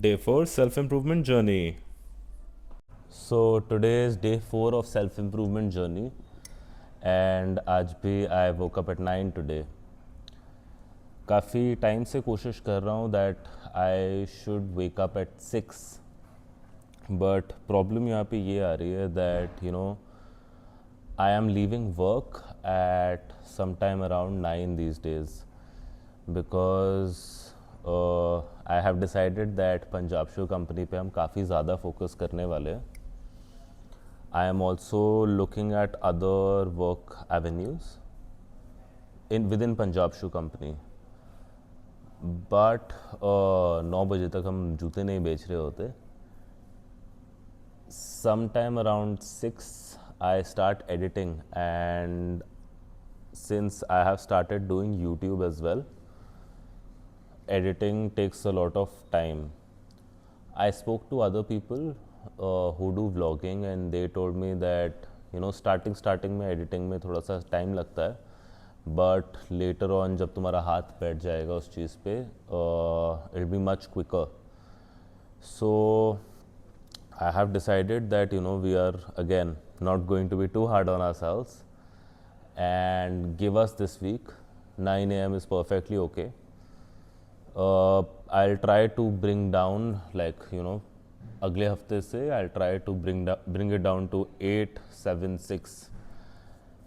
Day 4 Self Improvement Journey. So today is day 4 of self improvement journey and आज भी I woke up at 9 today. काफ़ी time से कोशिश कर रहा हूँ that I should wake up at 6 but problem यहाँ पे ये आ रही है that I am leaving work at sometime around 9 these days because I have decided that Punjab shoe company पे हम काफ़ी ज़्यादा फोकस करने वाले हैं. I am also looking at other work avenues within Punjab shoe company. But 9 बजे तक हम जूते नहीं बेच रहे होते. Some time around 6 I start editing and since I have started doing YouTube as well, editing takes a lot of time. I spoke to other people who do vlogging and they told me that starting में editing में थोड़ा सा time लगता है, but later on जब तुम्हारा हाथ बैठ जाएगा उस चीज़ पे it'll be much quicker. So I have decided that we are again not going to be too hard on ourselves and give us this week 9 a.m. is perfectly okay. I'll try to bring down अगले हफ्ते से I'll try to bring it down to 8, 7, 6.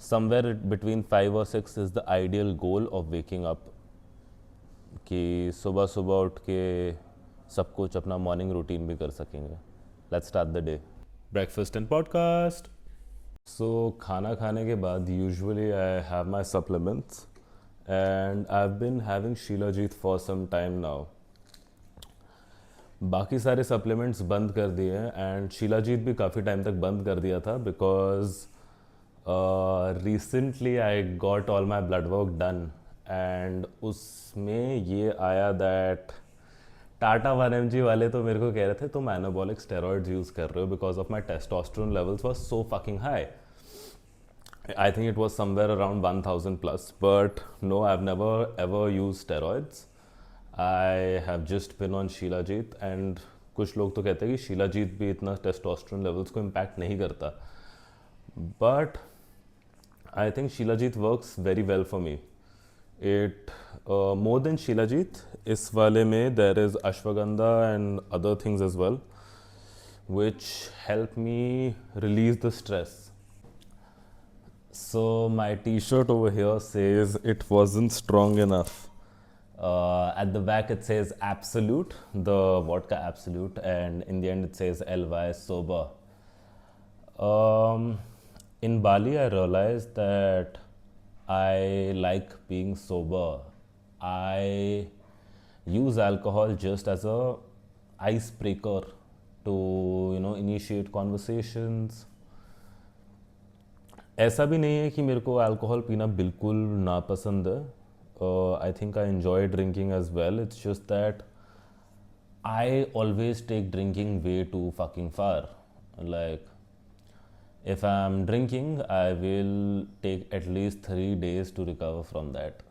Somewhere between 5 or 6 is the ideal goal of waking up. कि सुबह सुबह उठ के सब कुछ अपना मॉर्निंग रूटीन भी कर सकेंगे. Let's start the day. Breakfast and podcast. So खाना खाने के बाद usually I have my supplements. And I've been having Shilajit for some time now. बाकी सारे सप्लीमेंट्स बंद कर दिए हैं एंड शीलाजीत भी काफ़ी टाइम तक बंद कर दिया था because recently I got all my blood work done and उसमें ये आया दैट टाटा 1mg वाले तो मेरे को कह रहे थे तुम एनाबॉलिक स्टेरॉइड्स यूज़ कर रहे हो because of my testosterone levels was so fucking high. I think it was somewhere around 1000 plus, but no, I've never ever used steroids. I have just been on Shilajit and कुछ लोग तो कहते हैं कि शीलाजीत भी इतना टेस्टोस्टेरोन लेवल्स को impact नहीं करता, but I think shilajit works very well for me. It more than shilajit इस वाले में there is ashwagandha and other things as well which help me release the stress. So my t-shirt over here says it wasn't strong enough. At the back it says Absolute, the vodka Absolute, and in the end it says LY sober. In Bali I realized that I like being sober. I use alcohol just as a icebreaker to initiate conversations. ऐसा भी नहीं है कि मेरे को alcohol पीना बिल्कुल नापसंद है. I think I enjoy drinking as well. It's just that I always take drinking way too fucking far. Like if I am drinking I will take at least 3 days to recover from that.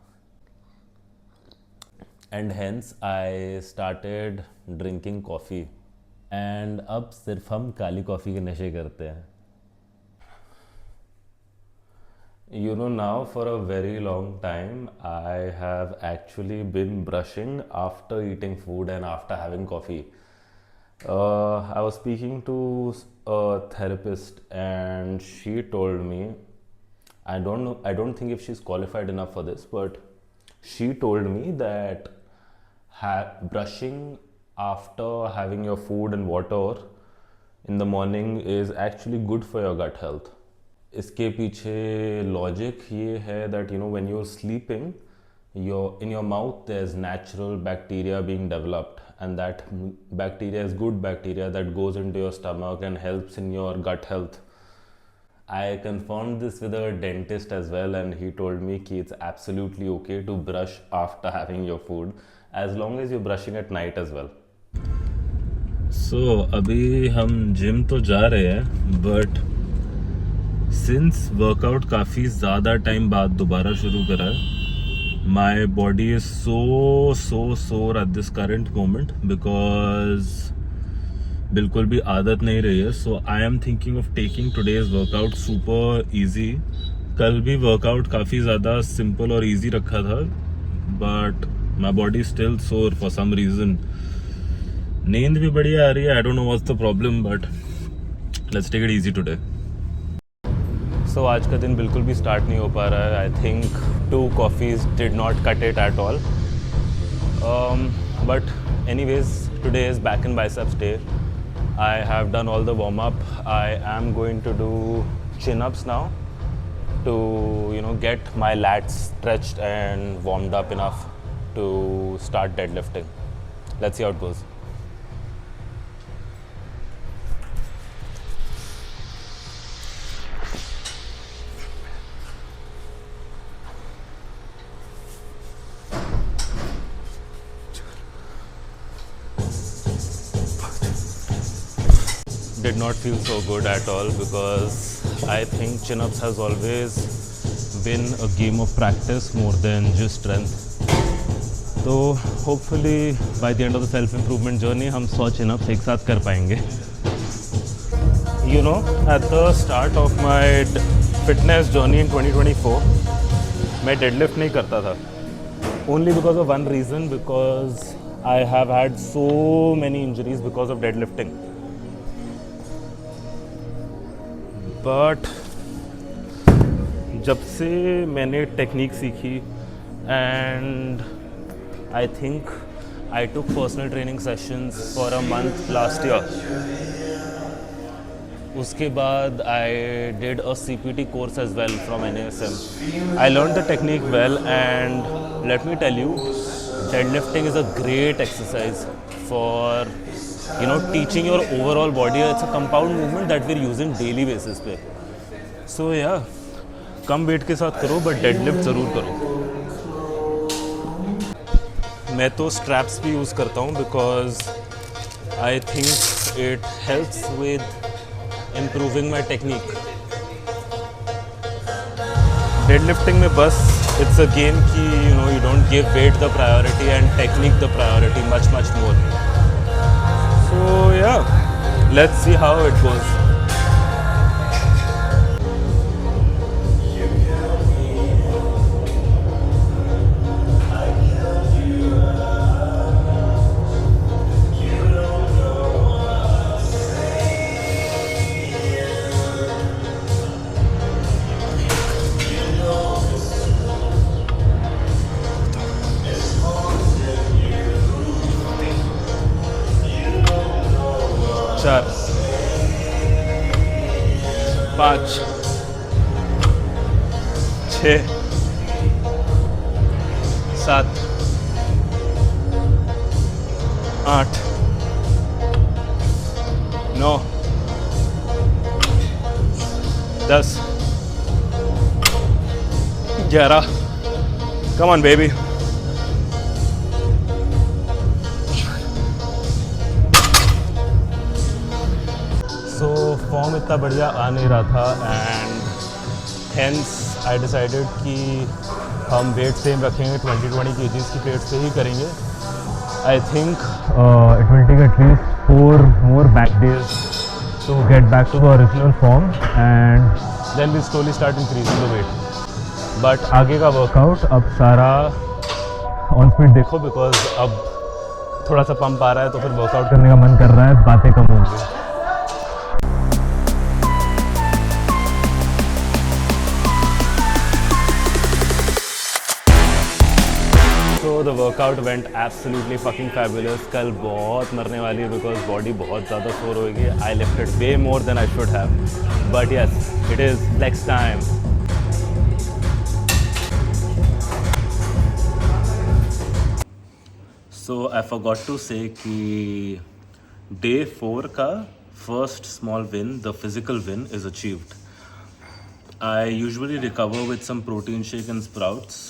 And hence I started drinking coffee. And अब सिर्फ हम काली coffee के नशे करते हैं. Now for a very long time, I have actually been brushing after eating food and after having coffee. I was speaking to a therapist and she told me, I don't think if she's qualified enough for this, but she told me that brushing after having your food and water in the morning is actually good for your gut health. इसके पीछे logic ये है that when you are sleeping in your mouth there's natural bacteria being developed and that bacteria is good bacteria that goes into your stomach and helps in your gut health. I confirmed this with a dentist as well and he told me कि it's absolutely okay to brush after having your food as long as you're brushing at night as well. So अभी हम gym तो जा रहे हैं but since workout काफ़ी ज़्यादा time बाद दोबारा शुरू करा है My body is so sore at this current moment because बिल्कुल भी आदत नहीं रही है. So I am thinking of taking today's workout super easy. कल भी वर्कआउट काफ़ी ज़्यादा सिंपल और easy रखा था, but my body is still sore for some reason. नींद भी बढ़िया आ रही है. I don't know what's the problem, but let's take it easy today. So आज का दिन बिल्कुल भी स्टार्ट नहीं हो पा रहा है. I think 2 coffees did not cut it at all. But anyways, today is back and biceps day. I have done all the warm up. I am going to do chin ups now to get my lats stretched and warmed up enough to start deadlifting. Let's see how it goes. Did not feel so good at all because I think chin-ups has always been a game of practice more than just strength. So hopefully by the end of the self-improvement journey हम 100 chin-ups एक साथ कर पाएंगे. At the start of my fitness journey in 2024, मैं deadlift नहीं करता था. Only because of one reason, because I have had so many injuries because of deadlifting. But जब से मैंने टेक्निक सीखी and I think I took personal training sessions for a month last year. उसके बाद I did a CPT course as well from NASM. I learn the technique well and let me tell you, deadlifting is a great exercise for teaching your overall body. It's a compound movement that we're using daily basis पे. So yeah, कम wait के साथ करो but deadlift ज़रूर करो. मैं तो straps भी use करता हूँ because I think it helps with improving my technique. Deadlifting में बस इट्स अ गेम कि you don't give weight the priority and technique the priority much more. So yeah, let's see how it goes. चार, 5, 6, 7, 8, 9, 10, 11. Come on, baby. So form इतना बढ़िया आ नहीं रहा था and hence I decided कि हम weight same रखेंगे. 20 kgs की प्लेट्स पे ही करेंगे. I think it will take at least 4 more back days to get back to the original form and then we slowly start increasing the weight. But आगे का workout अब सारा ऑन स्पीड देखो बिकॉज अब थोड़ा सा पंप आ रहा है तो फिर वर्कआउट करने का मन कर रहा है, बातें कम होंगी. So the workout went absolutely fucking fabulous. कल बहुत मरने वाली है बिकॉज बॉडी बहुत ज़्यादा सोर होगी. I lifted way more than I should have. But yes, it is flex time. So I forgot to say कि day 4 का first small win, the physical win, is achieved. I usually recover with some protein shake and sprouts.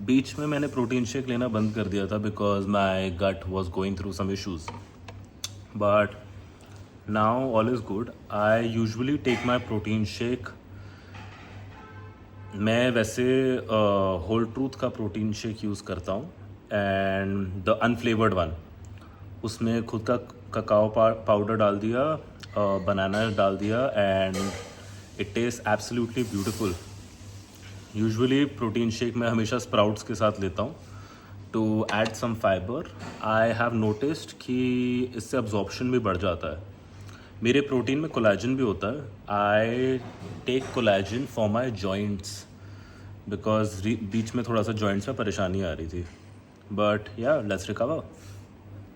बीच में मैंने protein shake लेना बंद कर दिया था because my gut was going through some issues. But now all is good. I usually take my protein shake मैं वैसे Whole Truth का प्रोटीन शेक यूज़ करता हूँ एंड द अनफ्लेवर्ड वन, उसमें खुद का ककाओ पाउडर डाल दिया, बनाना डाल दिया and it taste absolutely beautiful. Usually protein shake मैं हमेशा स्प्राउट्स के साथ लेता हूँ to add some fibre. I have noticed कि इससे अब्जॉर्प्शन भी बढ़ जाता है। मेरे प्रोटीन में कोलेजन भी होता है। I take collagen for my joints because बीच में थोड़ा सा जॉइंट्स में परेशानी आ रही थी, बट या let's recover.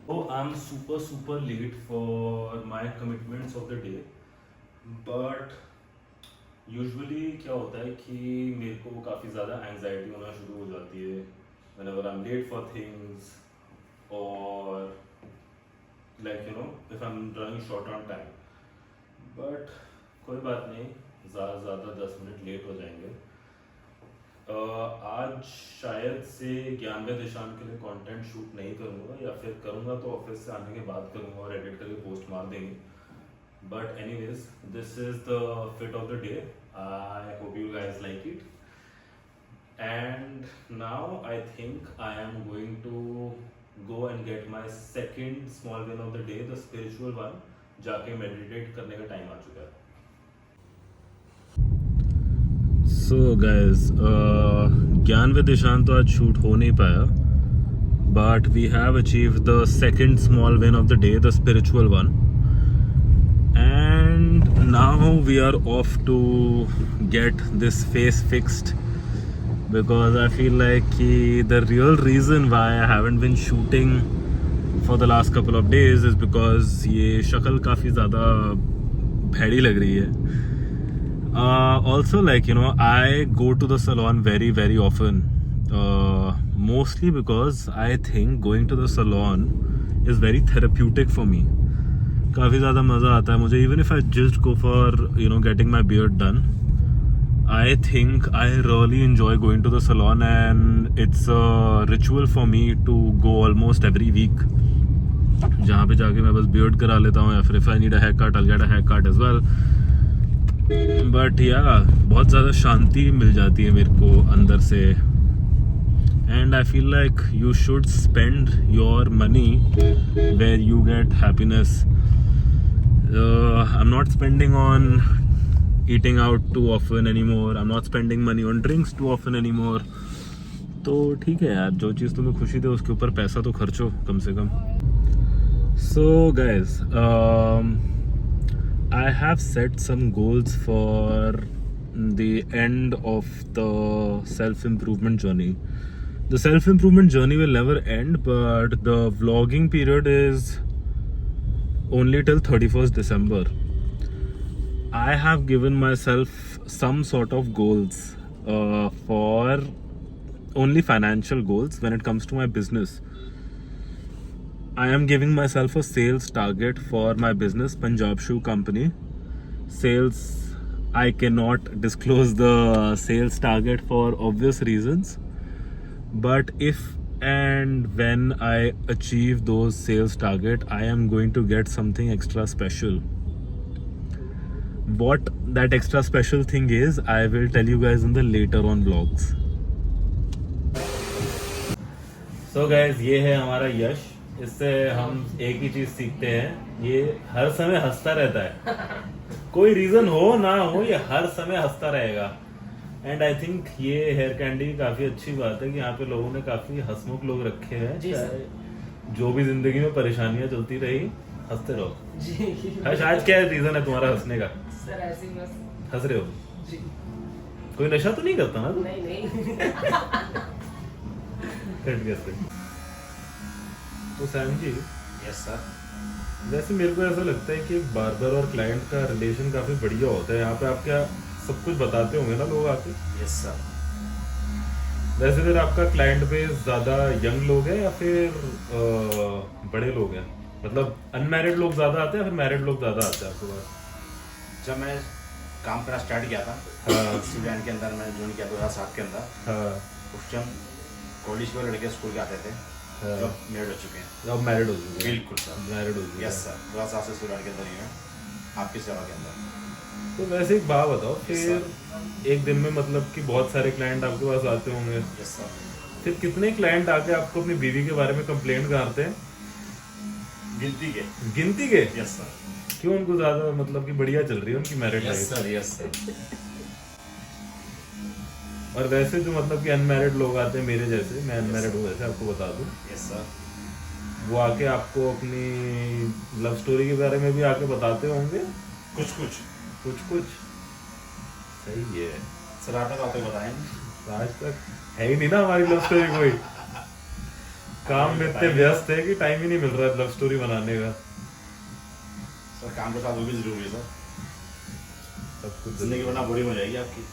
Oh, I'm super late for my commitments of the day, but usually क्या होता है कि मेरे को काफ़ी ज़्यादा एंजाइटी होना शुरू हो जाती है whenever I'm late for things or like if I'm running short on time. But कोई बात नहीं, ज़्यादा 10 मिनट लेट हो जाएंगे। आज शायद से 11वें दिशान के लिए कंटेंट शूट नहीं करूँगा, या फिर करूँगा तो ऑफिस से आने के बाद करूँगा और एडिट करके पोस्ट मार देंगे। But anyways, this is the fit of the day. I hope you guys like it and now I think I am going to go and get my second small win of the day, the spiritual one. जाके meditate करने का time आ चुका है। So guys, 11वें दिशान तो आज shoot हो नहीं पाया, but we have achieve the second small win of the day, the spiritual one, and now we are off to get this face fixed because I feel like कि the real reason why I haven't been shooting for the last couple of days is because ये शक्ल काफ़ी ज़्यादा भैड़ी लग रही है। Also, like I go to the salon very often, mostly because I think going to the salon is very therapeutic for me. काफ़ी ज़्यादा मज़ा आता है मुझे, even if I just go for getting my beard done. I think I really enjoy going to the salon and it's a ritual for me to go almost every week, जहाँ पे जाके मैं बस beard करा लेता हूँ, या फिर if I need a haircut I'll get a haircut as well. But या बहुत ज़्यादा शांति मिल जाती है मेरे को अंदर से, and I feel like you should spend your money where you get happiness. I am not spending on eating out too often any more, I am not spending money on drinks too often any more. तो ठीक है यार, जो चीज़ तुम्हें खुशी दे उसके ऊपर पैसा तो खर्चो कम से कम। So guys, I have set some goals for the end of the self-improvement journey. The self-improvement journey will never end, but the vlogging period is only till 31st December. I have given myself some sort of goals for only financial goals when it comes to my business. I am giving myself a sales target for my business, Punjab Shoe Company. Sales, I cannot disclose the sales target for obvious reasons. But if and when I achieve those sales target, I am going to get something extra special. What that extra special thing is, I will tell you guys in the later on vlogs. So guys, ये है हमारा यश। इससे हम एक ही चीज सीखते हैं, ये हर समय हंसता रहता है। कोई रीजन हो ना हो, ये हर समय हंसता रहेगा। एंड आई थिंक ये हेयर कैंडी काफी अच्छी बात है कि यहाँ पे लोगों ने काफी हंसमुख लोग रखे हैं। जो भी जिंदगी में परेशानियां चलती रही, हंसते रहो। आज क्या रीजन है तुम्हारा हंसने का? सर ऐसे ही बस हंस रहे हो जी। कोई नशा तो नहीं करता ना? नहीं कट कैसे? तो सैम जी, यस सर। वैसे मेरे को ऐसा लगता है कि एक बार्बर और क्लाइंट का रिलेशन काफ़ी बढ़िया होता है। यहाँ पे आप क्या सब कुछ बताते होंगे ना लोग आके? Yes sir. वैसे फिर आपका क्लाइंट बेस ज़्यादा यंग लोग हैं या फिर बड़े लोग हैं? मतलब अनमैरिड लोग ज़्यादा आते हैं या फिर मैरिड लोग ज़्यादा आते हैं आपके पास? जब मैं काम करना स्टार्ट किया था, स्टूडेंट के अंदर मैंने ज्वाइन किया 2007 के अंदर। हाँ, उस टाइम कॉलेज के लड़के स्कूल के आते थे, जो मैरिड हो चुके हैं। अब मैरिड हो चुके हैं? बिल्कुल सर, मैरिड हो चुके हैं। Yes sir. 2007 से स्टूडेंट के अंदर ही है, आपकी सेवा के अंदर। तो वैसे एक बात बताओ, Yes, फिर एक दिन में मतलब कि बहुत सारे क्लाइंट आपके पास आते होंगे, यस सर। फिर कितने क्लाइंट आके आपको अपनी बीवी के बारे में कंप्लेंट करते हैं? गिनती के। गिनती के? Yes sir. क्यों? उनको ज्यादा मतलब कि बढ़िया चल रही है उनकी married yes life? Sir, yes sir. और वैसे जो मतलब कि अनमैरिड लोग आते हैं मेरे जैसे, मैं अनमैरिड sir. हूँ वैसे आपको बता दूं, यस सर। वो आके आपको अपनी लव स्टोरी के बारे में भी आके बताते होंगे कुछ कुछ। कुछ कुछ। सही है। सर आपने तो आपको बताया नहीं। आज तक है ही नहीं ना हमारी लव स्टोरी कोई। काम में इतने व्यस्त है कि टाइम ही नहीं मिल रहा है लव स्टोरी बनाने का। सर काम के साथ वो भी जरूरी है सर। सब कुछ जिंदगी वरना बोरिंग हो जाएगी आपकी।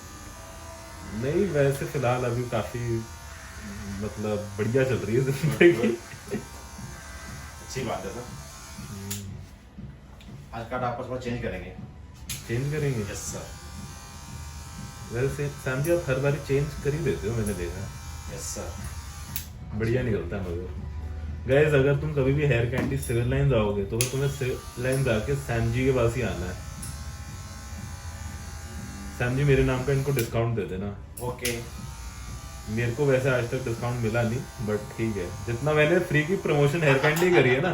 नहीं, वैसे फिलहाल अभी काफी मतलब बढ़िया चल रही है जिंदगी। अच्छी बात है सर। आज का आपस में चेंज करेंगे। चेंज करेंगे? Yes sir. वैसे सैम जी आप हर बारी चेंज कर ही देते हो, मैंने देखा। Yes sir. बढ़िया निकलता है मगर। गाइस अगर तुम कभी भी हेयर कैंडी सिविल लाइंस आओगे तो फिर तुम्हें सिविल लाइंस आके सैम जी के पास ही आना है। सैम जी मेरे नाम का इनको डिस्काउंट दे देना। ओके। मेरे को वैसे आज तक डिस्काउंट मिला नहीं, बट ठीक है, जितना मैंने फ्री की प्रमोशन हेयर कैंडी करी है ना।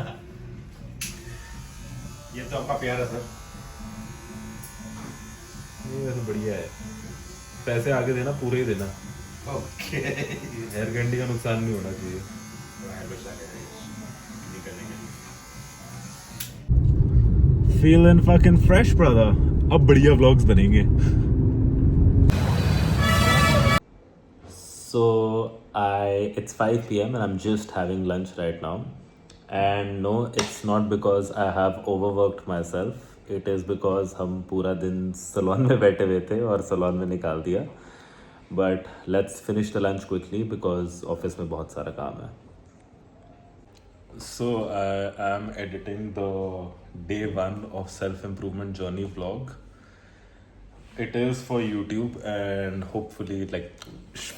ये तो आपका प्यार है सर। ये वैसे बढ़िया है। पैसे आगे देना, पूरे ही देना। ओके। हेयर कैंडी का नुकसान नहीं होना चाहिए। Feeling fucking fresh, brother. अब बढ़िया vlogs बनेंगे। So it's 5 p.m. and I'm just having lunch right now. And no, it's not because I have overworked myself. It is because हम पूरा दिन salon में बैठे हुए थे और salon में निकाल दिया. But let's finish the lunch quickly because office में बहुत सारा काम है. So I am editing the day 1 of self-improvement journey vlog. It is for YouTube and hopefully like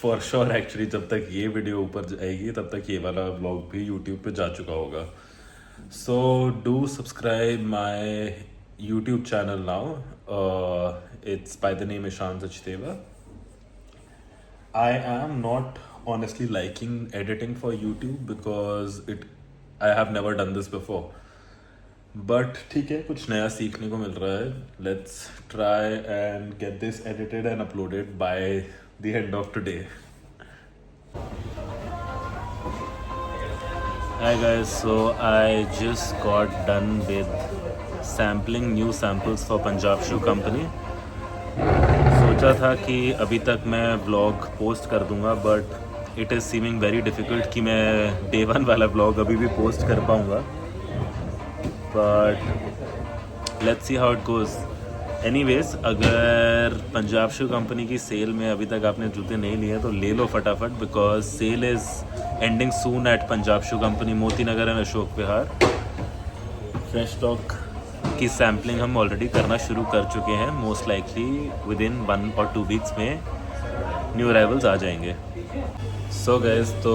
for sure actually जब तक ये वीडियो ऊपर जाएगी तब तक ये वाला vlog भी YouTube पे जा चुका होगा. So do subscribe my YouTube channel now. It's by the name Ishan Sachdeva. I am not honestly liking editing for YouTube because I have never done this before. But ठीक है, कुछ नया सीखने को मिल रहा है. Let's try and get this edited and uploaded by the end of today. Hi guys, so I just got done with sampling new samples for Punjab Shoe Company. सोचा था कि अभी तक मैं व्लॉग पोस्ट कर दूंगा, but it is seeming very difficult कि मैं डे 1 वाला व्लॉग अभी भी पोस्ट कर पाऊंगा. But let's see how it goes. Anyways, अगर पंजाब शू कंपनी की सेल में अभी तक आपने जूते नहीं लिए तो ले लो फटाफट, because sale is ending soon at Punjab shoe company Moti Nagar and Ashok Vihar. Fresh stock की सैम्पलिंग हम ऑलरेडी करना शुरू कर चुके हैं. मोस्ट लाइकली विद इन 1 और 2 वीक्स में न्यू अराइवल्स आ जाएंगे. सो गाइस, तो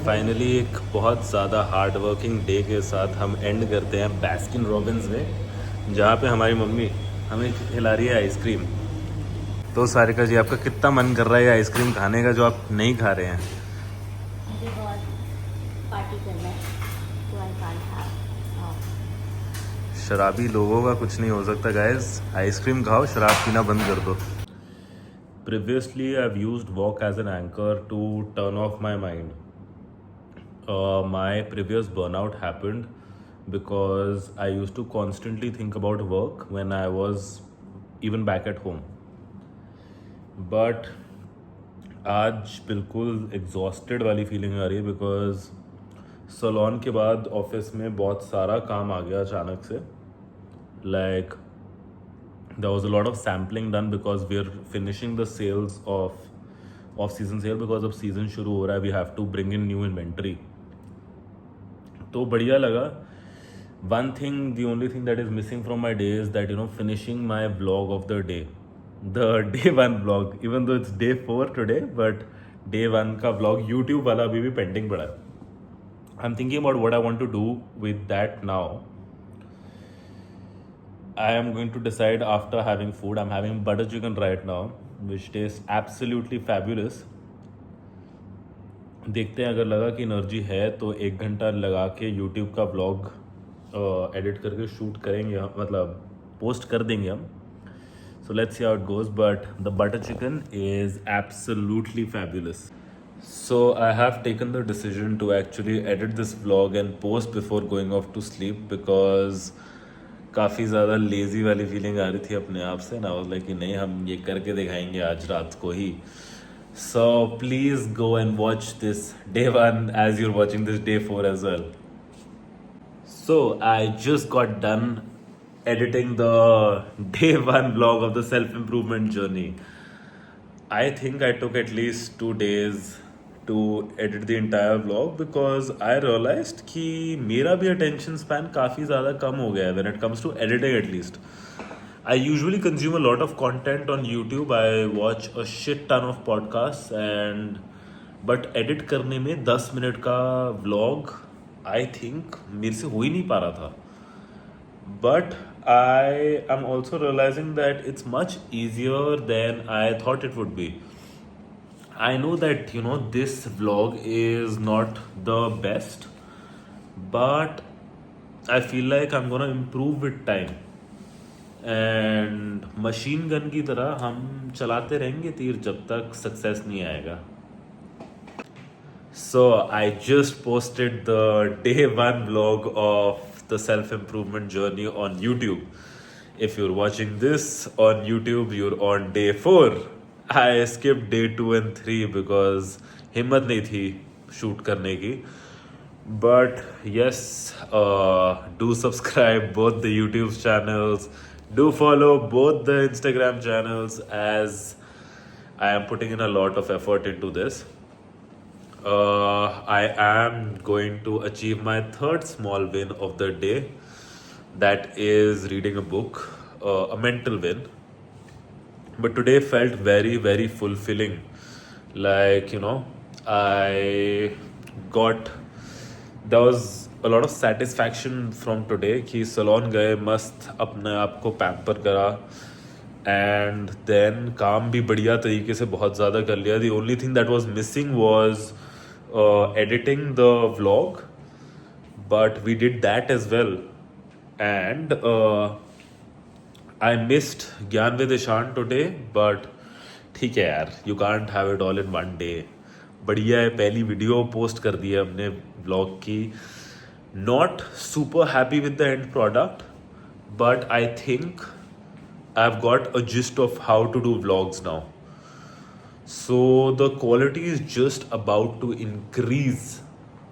फाइनली एक बहुत ज़्यादा हार्ड वर्किंग डे के साथ हम एंड करते हैं बास्किन रॉबिन्स में, जहाँ पे हमारी मम्मी हमें खिला रही है आइसक्रीम. तो सारिका जी, आपका कितना मन कर रहा है आइसक्रीम खाने का जो आप नहीं खा रहे हैं? मुझे बहुत पार्टी करना है, तो आई कांट हैव. शराबी लोगों का कुछ नहीं हो सकता गाइस. आइसक्रीम खाओ, शराब पीना बंद कर दो. Previously, I've used walk as an anchor to turn off my mind. My previous burnout happened because I used to constantly think about work when I was even back at home. But आज बिल्कुल exhausted वाली feeling आ रही है because salon के बाद office में बहुत सारा काम आ गया अचानक से. Like there was a lot of sampling done because we're finishing the sales of off-season sale because अब season शुरू हो रहा है. We have to bring in new inventory. तो बढ़िया लगा. One thing, the only thing that is missing from my day is that, you know, finishing my vlog of the day. The day 1 vlog, even though it's day 4 today, but day 1 का vlog YouTube वाला अभी भी pending पड़ा है. I'm thinking about what I want to do with that now. I am going to decide after having food. I'm having butter chicken right now, which tastes absolutely fabulous. देखते हैं, अगर लगा कि एनर्जी है तो 1 घंटा लगा के यूट्यूब का व्लॉग एडिट करके शूट करेंगे हम, मतलब पोस्ट कर देंगे हम. So let's see how it goes, but the butter chicken is absolutely fabulous. So I have taken the decision to actually edit this vlog and post before going off to sleep because काफ़ी ज़्यादा lazy वाली feeling आ रही थी अपने आप से. ना like कि नहीं, हम ये करके दिखाएंगे आज रात को ही. So please go and watch this day 1 as you're watching this day 4 as well. So I just got done editing the day 1 vlog of the self-improvement journey. I think I took at least 2 days to edit the entire vlog because I realized कि मेरा भी attention span काफ़ी ज़्यादा कम हो गया है when it comes to editing at least. I usually consume a lot of content on YouTube. I watch a shit ton of podcasts but edit करने में 10 मिनट का vlog I think मेरे से हो ही नहीं पा रहा था. But I am also realizing that it's much easier than I thought it would be. I know that, this vlog is not the best, but I feel like I'm gonna improve with time. And machine gun की तरह हम चलाते रहेंगे तीर जब तक success नहीं आएगा. So I just posted the day 1 vlog of the self-improvement journey on YouTube. If you're watching this on YouTube, you're on day 4. I skipped day 2 and 3 because हिम्मत नहीं थी शूट करने की. But yes, do subscribe both the YouTube channels. Do follow both the Instagram channels as I am putting in a lot of effort into this. I am going to achieve my 3rd small win of the day. That is reading a book, a mental win. But today felt very, very fulfilling. Like, there was a lot of satisfaction from today कि salon गए, मस्त अपने आप को pamper करा, and then काम भी बढ़िया तरीके से बहुत ज़्यादा कर लिया. The only thing that was missing was editing the vlog, but we did that as well. And I missed Gyan with Ishan today, but ठीक है यार, you can't have it all in one day. बढ़िया है, पहली video post कर दी है हमने vlog की. Not super happy with the end product, but I think I've got a gist of how to do vlogs now. So the quality is just about to increase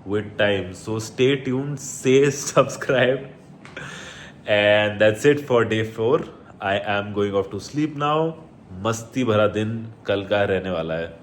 with time. So stay tuned, say subscribe. And that's it for day 4. I am going off to sleep now. मस्ती भरा दिन कल का रहने वाला है.